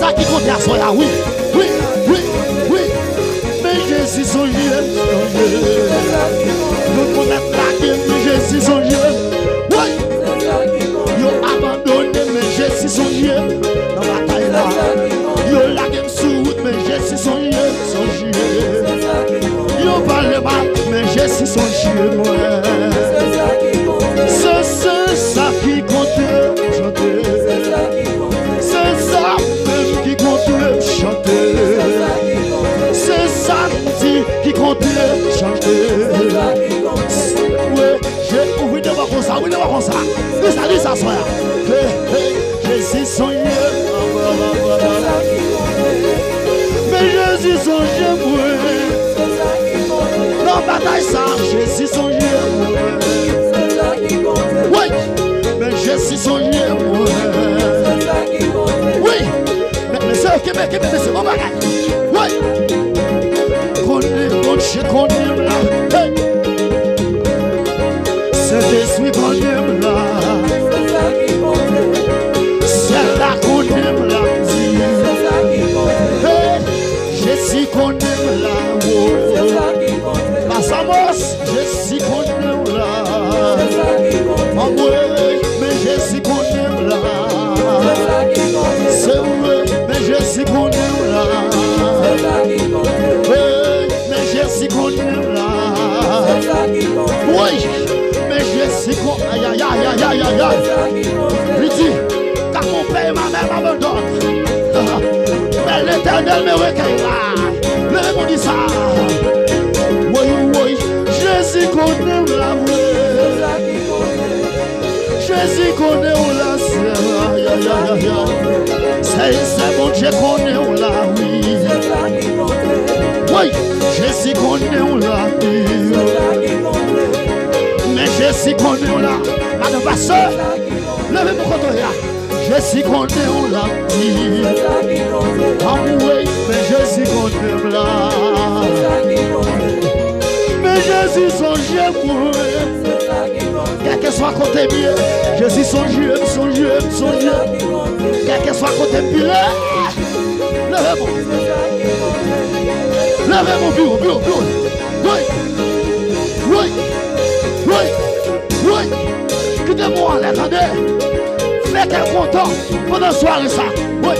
ça qui compte à soi. Oui, oui, oui, oui. Mais Jésus son Dieu. Nous connaissons la guerre, mais Jésus son Dieu. Oui. Yo abandonné, mais Jésus son Dieu. Dans la taille là. Yo la guerre sous route, mais Jésus son Dieu. Son Dieu. Yo parle mal, mais Jésus son Dieu. C'est ça qui compte chanter. C'est ça même qui compte chanter. C'est ça qui compte chanter. Oui, j'ai oublié de voir comme ça, oui, de voir comme ça. Mais ça dit ça, soir. Jésus son Dieu. Mais Jésus son Dieu, dans la bataille, ça, Jésus son Dieu. Oui, mais Jésus son Dieu. Oui, mais c'est ok, mais c'est mon bagage. Oui, qu'on aime là. C'est esprit qu'on aime là. C'est là qu'on aime là. Jésus qu'on aime là. La Samos, Jésus qu'on aime là. Mais Jésus qu'on aime là. C'est vrai, mais Jésus qu'on aime là. Mais Jésus qu'on aime là. Oui, mais Jésus qu'on aime. Aïe, aïe, aïe, aïe, aïe, aïe. Il dit, car mon père et ma mère m'abandonnent. Mais l'Éternel me recueille là. Le monde dit ça. Oui, oui, Jésus qu'on aime là. Jésus connaît où la c'est bon Dieu connaît où la oui. Oui, Jésus connaît où la mais Jésus connaît où la madame pasteur, levez mon côté là. Jésus connaît où la oui, mais Jésus connaît où la mais Jésus son Dieu pour quel que soit côté mieux, Jésus son Dieu, son Dieu, son Dieu. Quel que soit côté pire, levez-moi. Levez-moi, bureau. Oui, oui, oui, oui. Quittez-moi, attendez. Faites un content pendant la soirée ça. Oui,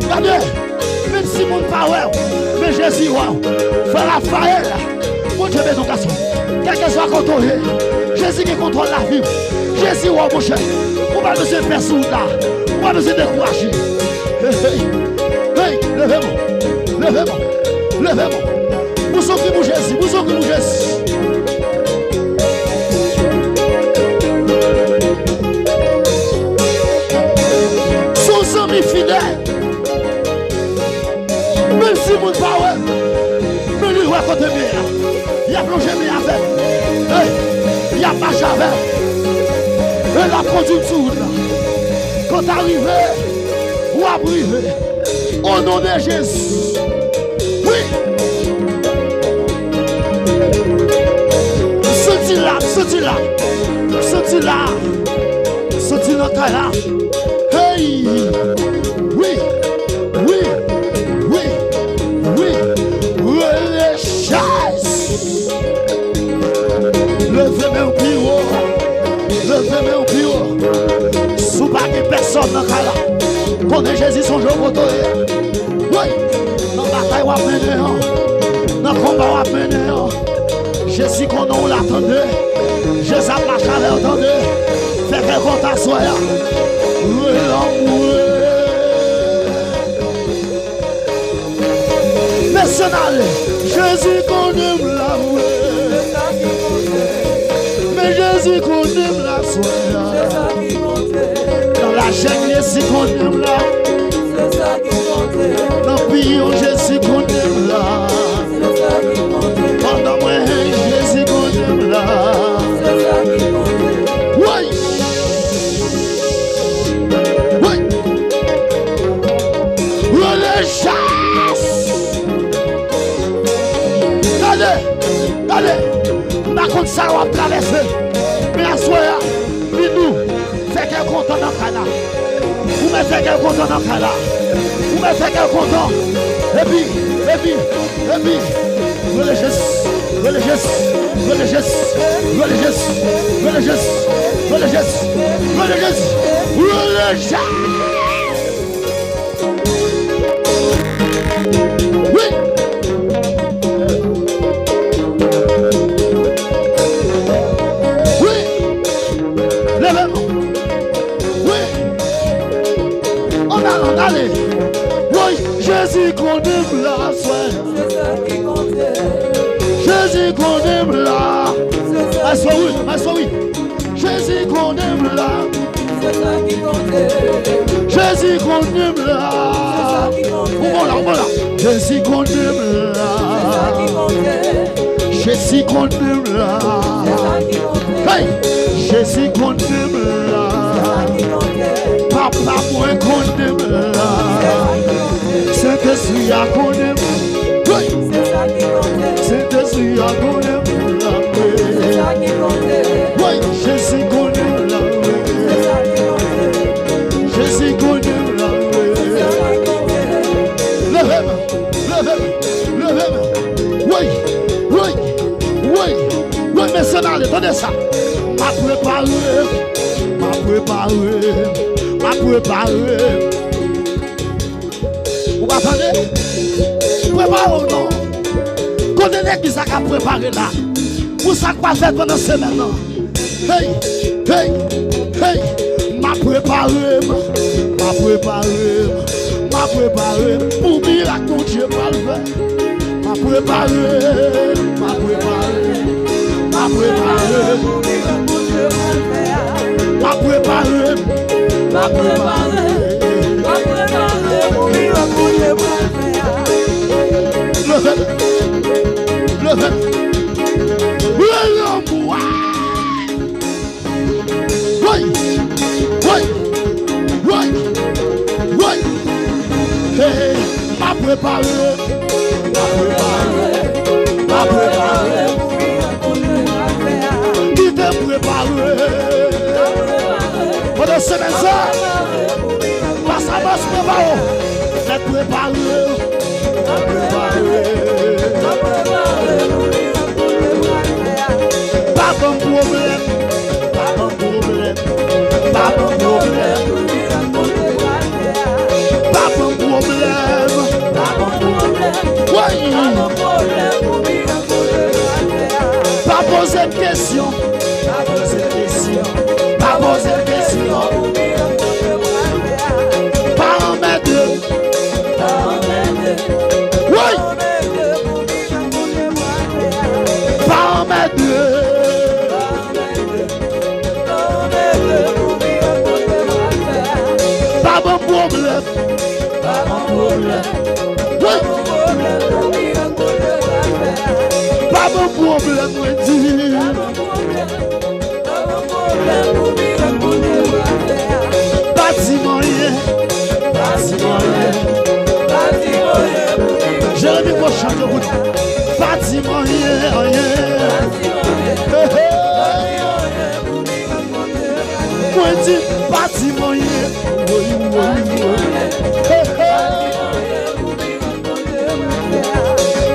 regardez. Même si mon power, mais Jésus, wow. Faire Raphaël, mon Dieu, mes garçons. Quel que soit côté, Jésus qui contrôle la vie. Jésus, wow, mon cher. On va besoin de faire sous là. On va besoin de décourager. Hey, levez-moi. Vous occupez Jésus, Son ami fidèle. Même si mon power, mais lui, à côté de moi, il a plongé mes avec. Il a pas avec. Elle a conduit tout. Quand arrivé, ou arrivé, au nom de Jésus. Oui. Sorti là, là. Hey. Oui. Les chaises. Levez-moi au bureau. Sous pas que personne n'a qu'à là. Connais Jésus son jour pour toi. Oui. Dans la bataille, on va mener. Dans le combat, on va mener. Jésus qu'on nous l'attendait. Jésus a marché avec l'attendait. Fait qu'elle compte à soi. Oui, l'amour. National. Jésus qu'on aime l'amour. Mais Jésus qu'on aime la soie. Dans la chaîne, Jésus qu'on aime là. Dans le pays, Jésus qu'on aime là. Pendant moi, Jésus qu'on aime là. Oui. Les chasses. Allez. Par contre, ça va traverser. Mais à soi, nous, fait qu'un content dans le canal. Vous mettez qu'un content dans le canal. Vous mettez quelqu'un content. Et puis, religious. Oui. Oui. Lèvez-moi. Oui. On allait. Oui, Jésus condamne la soie. Jésus condamne la. Oui. Jésus condamne la. Jésus condamne la. Voilà. Jésus condamne la. Jésus condamne la. Hey, Jésus condamne la. Papa moi condamne la. Saint-Esprit a condamné. Oui. Saint-Esprit a condamné la. Oui, Jésus condamne la. Jésus condamne la. Levez-moi. Oui, mais c'est mal, attendez ça. M'a préparé. Vous attendez? Préparez ou non? Quand on est qui ça a préparé là? Pour ça qu'on va faire pendant cette semaine. Hey, m'a préparé. Pour miracle mon Dieu va le faire. M'a préparé. M'a préparé. Qui t'a préparé? Pour la semaine ça, passe à masse préparé. T'es préparé. Pas de problème. Oui. Pas poser de questions. Pas en mettre deux. Oui. Pas en mettre deux. Pas bon problème. Oui. Pas bon problème, moi dis. Bâtiment rien. Jérémie pour changer route. Bâtiment rien. Moi dis bâtiment rien.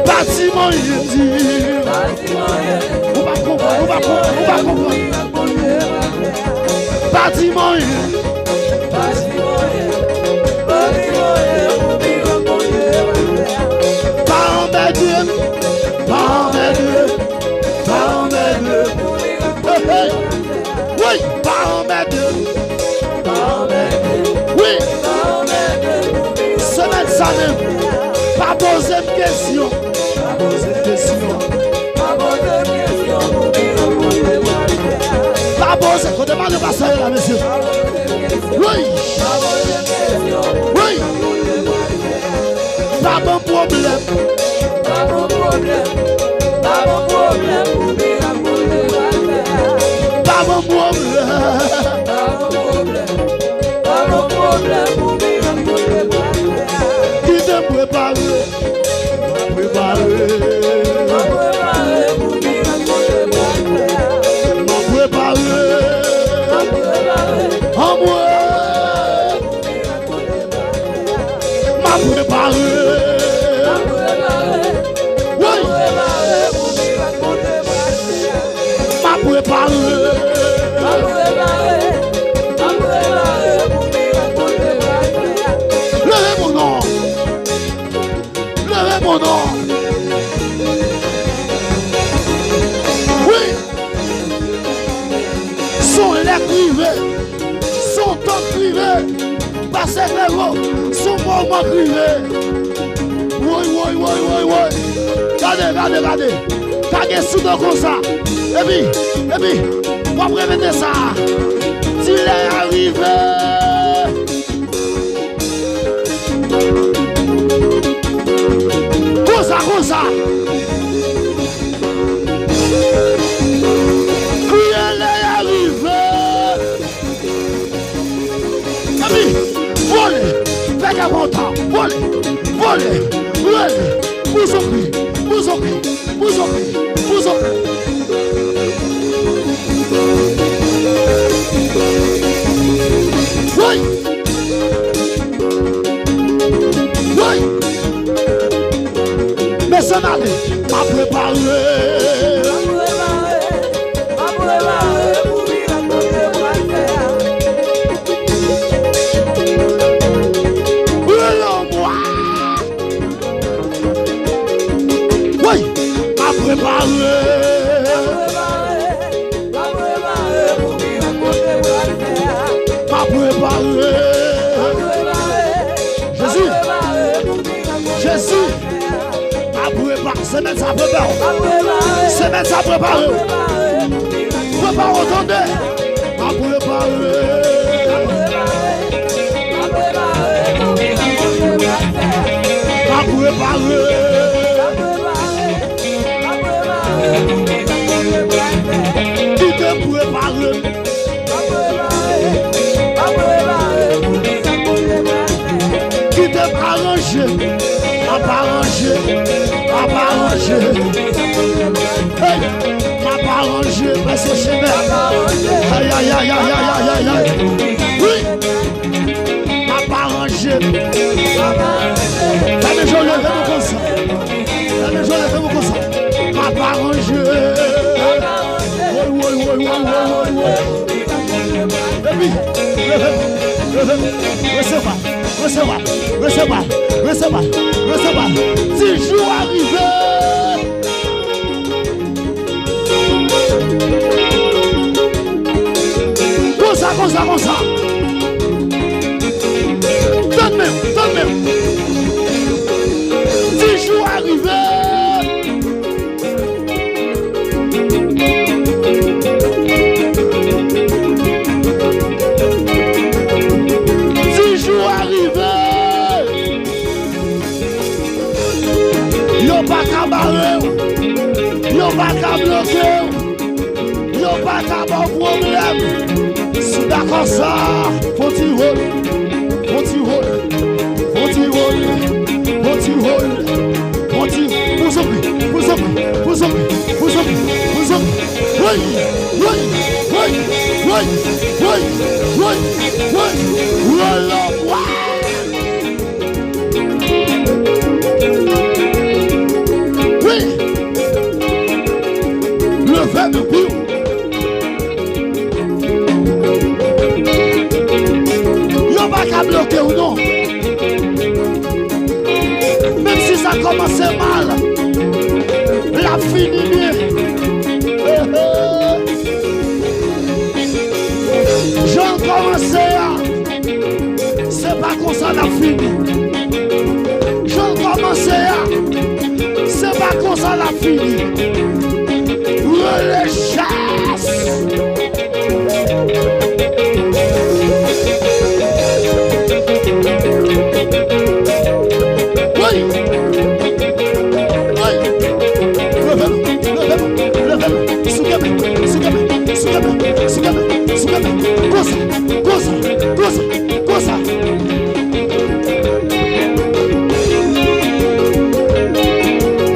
Bâtiment rien dit. On va comprendre. Bâtiment rien. Pas en mettre. Oui, pas en mettre. Oui. Semaine ça même. Pas poser de questions. Pas poser. Faut demander pas ça là, monsieur. Oui. Pas bon problème. Qui te prépare? Son les privés, son temps privé, parce que son moment privé. Oui. Regardez. Regardez sous comme ça. Et puis, on va répéter ça. S'il est arrivé. Comme ça. Puis elle est arrivée. Ami, volez, faites un bon temps, volez. Vous en prie. Oui. Mais ça n'allait pas préparer. Jésus, semaine ça prépare. Prépare, entendez. Qui te prépare? Qui te arrange? Hey, m'a pas arrangé, mais c'est chemin. Aïe. Oui, m'a pas arrangé. T'as déjà levé mon consent. M'a pas arrangé. Oui. Et puis, recevoir. 10 jours arrivés. Comme ça. Donne-moi. 10 jours arrivés. 10 jours arrivés. Yo pas qu'à barrer. Yo pas qu'à bloquer. Yo pas qu'à avoir problème. Si d'accord ça, faut-il rouler. Oui, le vin de pire. Pas bloquer ou non. Même si ça commence mal, la fini bien. J'en commencé à. C'est pas comme ça la fini. J'en commencé à. C'est pas comme ça la fini. Les chasses. Cosa.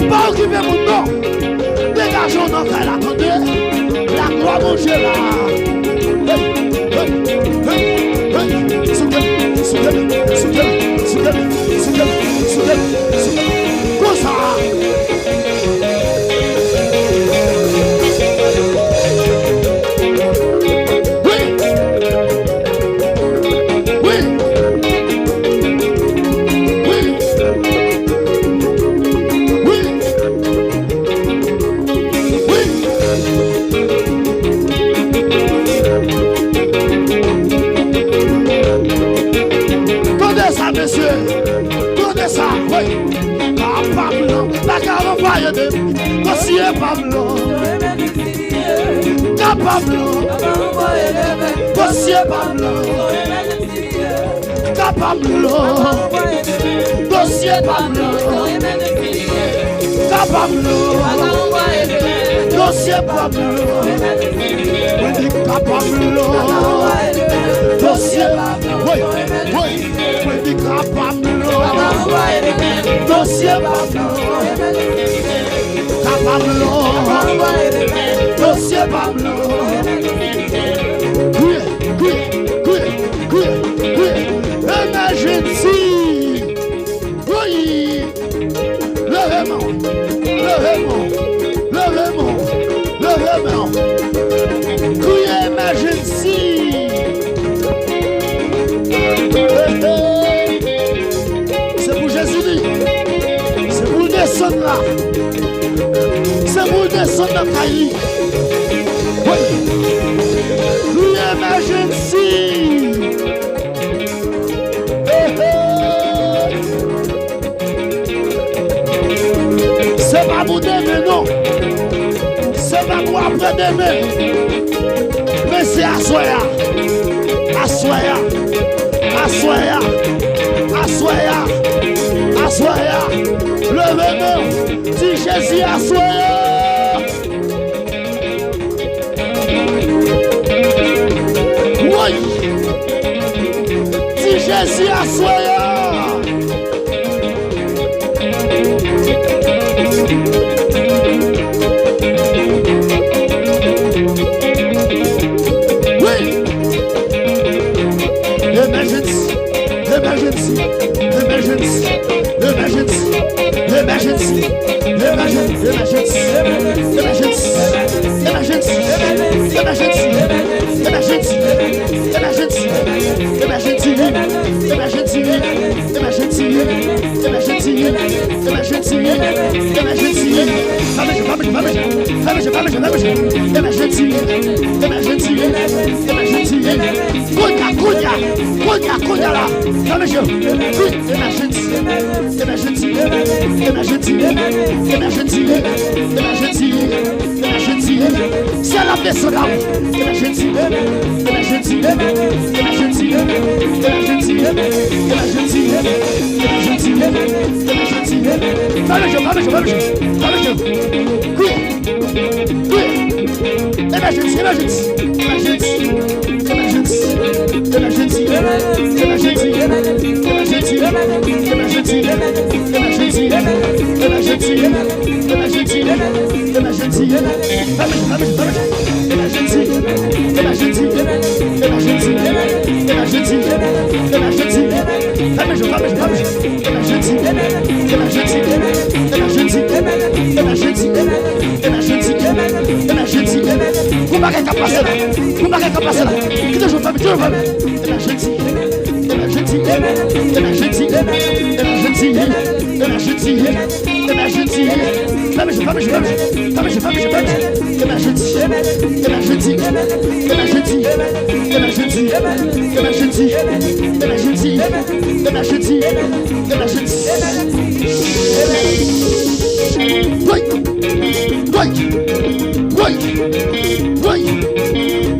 Pas occuper mon nom. Dégageons notre attendez. La gloire mon Dieu là. Jésus. Donnez ça, oui. Capable, la caravane de Monsieur Pablo. Capable, Monsieur Pablo. Capable, Monsieur Pablo. Capable, Monsieur Pablo. Capable, Monsieur Pablo. Oui, oui, oui, capable. Dossier Pablo, Pablo, dossier Pablo. Emergency. Oui, levez-moi, levez-moi, levez-moi, levez-moi. Oui, emergency. C'est pour descendre là. C'est pour descendre dans Caï. Oui. Emergency. C'est pas pour demain, non. C'est pas pour après demain. Mais c'est à soya. À soya. À soya. À soya. Assoya, levez-nous, si Jésus assoya. Oui, si Jésus assoya. Oui, emergency, emergency, emergency. Emergency, emergency, emergency, emergency, emergency, emergency, emergency, emergency, emergency, emergency, emergency, emergency, emergency, emergency, emergency, Konya là, emergency, emergency, emergency, emergency, emergency, emergency, c'est la personne là, emergency, emergency, emergency, emergency, emergency,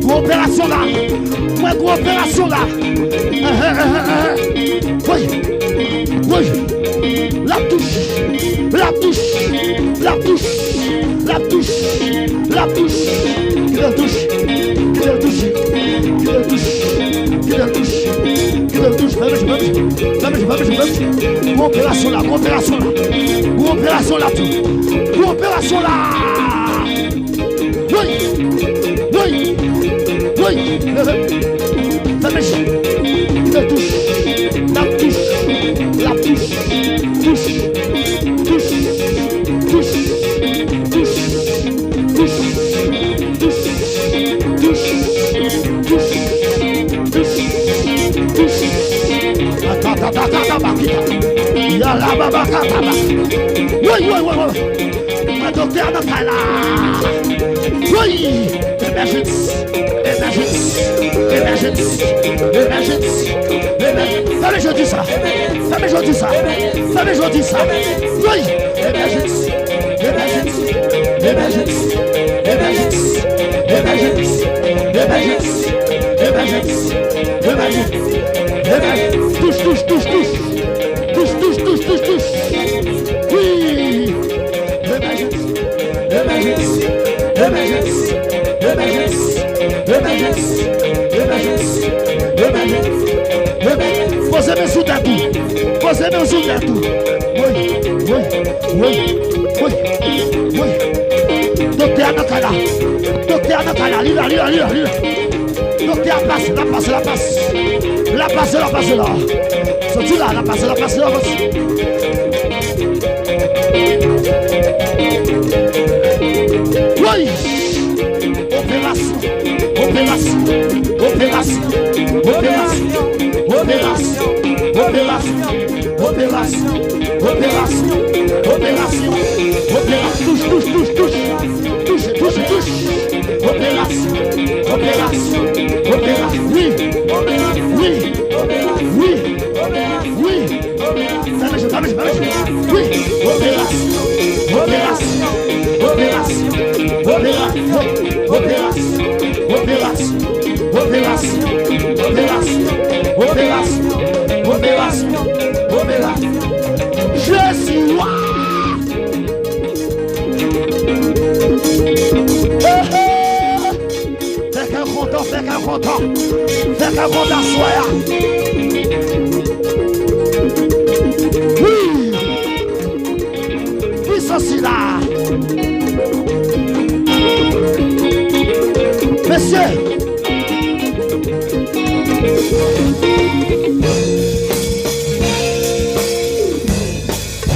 Coopération là, ouais, coopération là. Oui, oui, la touche, la touche, la touche, la touche, la touche, la touche, la touche, la touche, la touche, la touche, coopération là, coopération là, coopération là, coopération là. Oui, oui, oui, la mèche, la touche, la touche, la touche, touche, touche, touche, touche, touche, touche, touche, touche, touche, oui, oui, oui, oui, ma docteur Nathalie, oui. Emergency. Fais-le, je dis ça. Oui. Touche. Oui. Posez mes sous tout. Oui. Docteur Nakala. Lila. Docteur, la passe là. Sorti là, la passe là. Oui. Opération. Touche. Opération. Oui. Ça me oui. Opération. Je suis roi. Fais qu'un content soya. Oui, ceci là. Monsieur.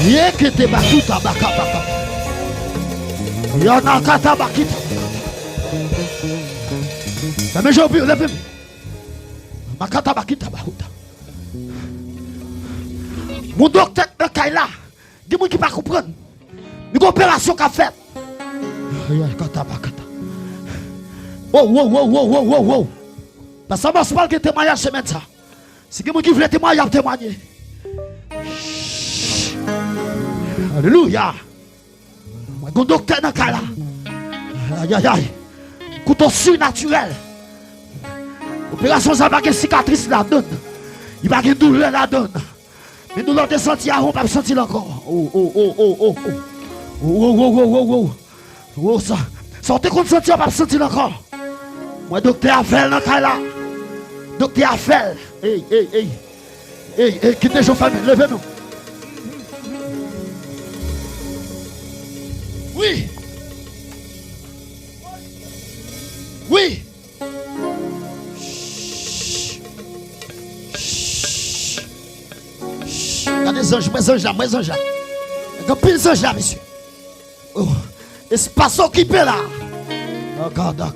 Yé que te bakuta baka. Yana kata bakita. Mais j'ai oublié, lève-moi. Makata bakita bahuta. Mon docteur de Kaila, dis-moi qui va comprendre. Une opération qu'a fait. Oh. Parce que ça ne parle que témoignage semaine ça. C'est que moi qui voulais témoigner, il témoigner. Alléluia. Mon docteur de Kaila. Aïe. Couteau surnaturel. Opération ça va que cicatrice la donne. Il va que douleur la donne. Mais nous l'avons senti à on va sentir encore. Oh ça. Sortez qu'on sentir on va sentir encore. Moi docteur Afel dans cas là. Docteur Afel. Hey, quittez vos familles, levez-nous. Oui. Regardez les anges, mes anges là. Il y a pile anges là, monsieur. Oh. Espace occupé là. Regarde.